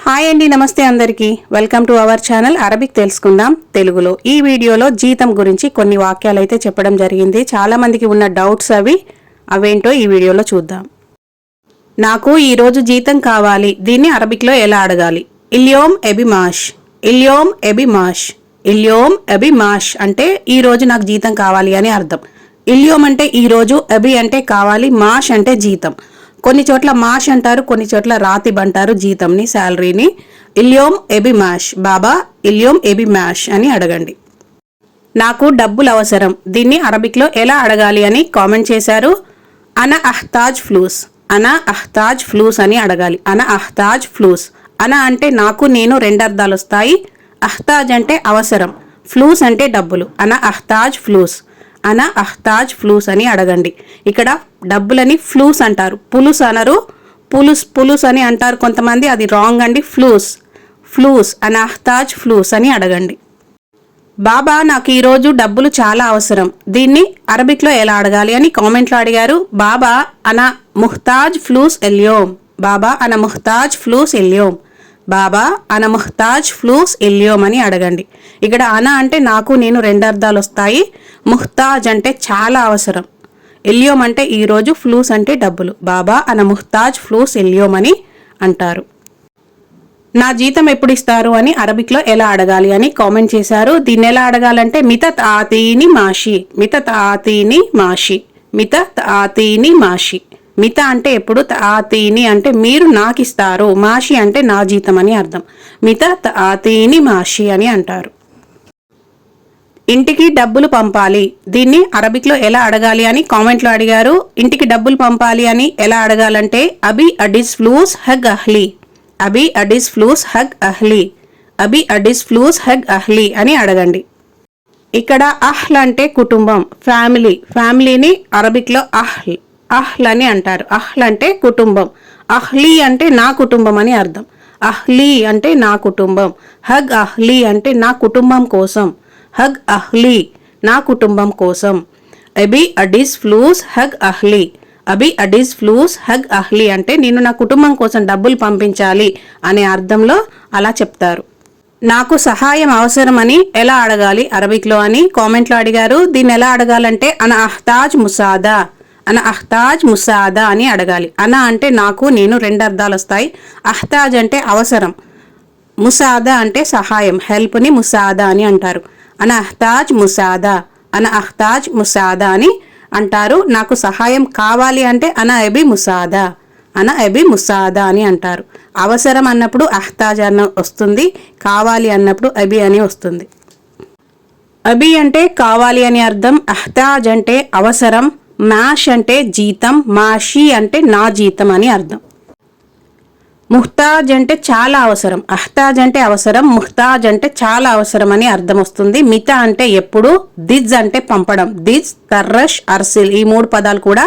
Hi అండి, నమస్తే అందరికీ. Welcome to our channel Arabic తెలుసుకుందాం తెలుగులో. ఈ వీడియోలో జీతం గురించి కొన్ని వాక్యాలు అయితే చెప్పడం జరిగింది. చాలా మందికి ఉన్న డౌట్స్ అవేంటో ఈ వీడియోలో చూద్దాం. నాకు ఈరోజు జీతం కావాలి, దీన్ని అరబిక్లో ఎలా అడగాలి? ఇల్యోమ్ ఎబి మాష్. ఇల్యోమ్ ఎబి మాష్. ఇల్యోమ్ ఎబి మాష్ అంటే ఈరోజు నాకు జీతం కావాలి అని అర్థం. ఇల్యోమ్ అంటే ఈరోజు, ఎబి అంటే కావాలి, మాష్ అంటే జీతం. కొన్ని చోట్ల మాష్ అంటారు, కొన్ని చోట్ల రాతిబ్ అంటారు జీతంని, శాలరీని. ఇల్యోమ్ ఎబి మాష్. బాబా ఇల్యోమ్ ఎబి మాష్ అని అడగండి. నాకు డబ్బులు అవసరం, దీన్ని అరబిక్లో ఎలా అడగాలి అని కామెంట్ చేశారు. అనా అహ్తాజ్ ఫ్లూస్. అనా అహ్తాజ్ ఫ్లూస్ అని అడగాలి. అనా అహ్తాజ్ ఫ్లూస్. అనా అంటే నాకు, నేను రెండు అర్థాలు వస్తాయి. అహ్తాజ్ అంటే అవసరం, ఫ్లూస్ అంటే డబ్బులు. అనా అహ్తాజ్ ఫ్లూస్. అనా అహ్తాజ్ ఫ్లూస్ అని అడగండి. ఇక్కడ డబ్బులని ఫ్లూస్ అంటారు, పులుస్ అనరు. పులుస్ అని అంటారు కొంతమంది, అది రాంగ్ అండి. ఫ్లూస్. అనా అహ్తాజ్ ఫ్లూస్ అని అడగండి. బాబా నాకు ఈరోజు డబ్బులు చాలా అవసరం, దీన్ని అరబిక్లో ఎలా అడగాలి అని కామెంట్లో అడిగారు. బాబా అనా ముహ్తాజ్ ఫ్లూస్ ఎల్యోమ్. బాబా అనా ముహ్తాజ్ ఫ్లూస్ ఎల్యోమ్. బాబా అనా ముహ్తాజ్ ఫ్లూస్ ఎల్యోమ్ అని అడగండి. ఇక్కడ అనా అంటే నాకు, నేను రెండు అర్థాలు వస్తాయి. ముహ్తాజ్ అంటే చాలా అవసరం, ఎల్యోమ్ అంటే ఈరోజు, ఫ్లూస్ అంటే డబ్బులు. బాబా అనా ముహ్తాజ్ ఫ్లూస్ ఎల్యోమ్ అని అంటారు. నా జీతం ఎప్పుడు ఇస్తారు అని అరబిక్లో ఎలా అడగాలి అని కామెంట్ చేశారు. దీన్ని ఎలా అడగాలంటే మితత్ ఆతీని మాషి. మితత్ ఆతీని మాషి. మితత్ ఆతీని మాషి. మిత అంటే ఎప్పుడు, ఆతీని అంటే మీరు నాకు ఇస్తారు, మాషి అంటే నా జీతం అని అర్థం. మితత్ ఆతీని మాషి అని అంటారు. ఇంటికి డబ్బులు పంపాలి, దీన్ని అరబిక్లో ఎలా అడగాలి అని కామెంట్లో అడిగారు. ఇంటికి డబ్బులు పంపాలి అని ఎలా అడగాలంటే అబి అడిస్ ఫ్లూస్ హగ్ అహ్లీ. అబి అడిస్ ఫ్లూస్ హగ్ అహ్లీ. అబి అడిస్ ఫ్లూస్ హగ్ అహ్లీ అని అడగండి. ఇక్కడ అహ్ల్ అంటే కుటుంబం, ఫ్యామిలీ. ఫ్యామిలీని అరబిక్లో అహ్ల్ అని అంటారు. అహ్ల్ అంటే కుటుంబం. అహ్లీ అంటే నా కుటుంబం అని అర్థం. అహ్లీ అంటే నా కుటుంబం. హగ్ అహ్లీ అంటే నా కుటుంబం కోసం. హగ్ అహ్లీ నా కుటుంబం కోసం. అబి అడిస్ ఫ్లూస్ హగ్ అహ్లీ. అబి అడిస్ ఫ్లూస్ హగ్ అహ్లీ అంటే నేను నా కుటుంబం కోసం డబ్బులు పంపించాలి అనే అర్థంలో అలా చెప్తారు. నాకు సహాయం అవసరమని ఎలా అడగాలి అరబిక్లో అని కామెంట్లో అడిగారు. దీన్ని ఎలా అడగాలంటే అనా అహ్తాజ్ ముసాదా. అనా అహ్తాజ్ ముసాదా అని అడగాలి. అనా అంటే నాకు, నేను రెండు అర్థాలు వస్తాయి. అహ్తాజ్ అంటే అవసరం, ముసాదా అంటే సహాయం, హెల్ప్ని ముసాదా అని అంటారు. అనా అహ్తాజ్ ముసాదా. అనా అహ్తాజ్ ముసాదా అని అంటారు. నాకు సహాయం కావాలి అంటే అనా ఎబి ముసాదా. అనా ఎబి ముసాదా అని అంటారు. అవసరం అన్నప్పుడు అహ్తాజ్ అన్న వస్తుంది, కావాలి అన్నప్పుడు అబి అని వస్తుంది. అబి అంటే కావాలి అని అర్థం, అహ్తాజ్ అంటే అవసరం, మాష్ అంటే జీతం, మాషి అంటే నా జీతం అని అర్థం. ముహ్తాజ్ అంటే చాలా అవసరం, అహ్తాజ్ అంటే అవసరం, ముహ్తాజ్ అంటే చాలా అవసరం అని అర్థం వస్తుంది. మిత అంటే ఎప్పుడు, దిజ్ అంటే పంపడం. దిజ్, తర్రష్, అర్సిల్ ఈ మూడు పదాలు కూడా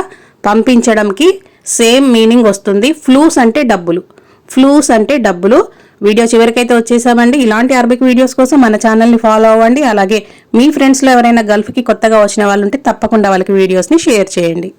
పంపించడంకి సేమ్ మీనింగ్ వస్తుంది. ఫ్లూస్ అంటే డబ్బులు. ఫ్లూస్ అంటే డబ్బులు. వీడియో చివరికైతే వచ్చేసామండి. ఇలాంటి అరబిక్ వీడియోస్ కోసం మన ఛానల్ని ఫాలో అవ్వండి. అలాగే మీ ఫ్రెండ్స్లో ఎవరైనా గల్ఫ్కి కొత్తగా వచ్చిన వాళ్ళు ఉంటే తప్పకుండా వాళ్ళకి వీడియోస్ని షేర్ చేయండి.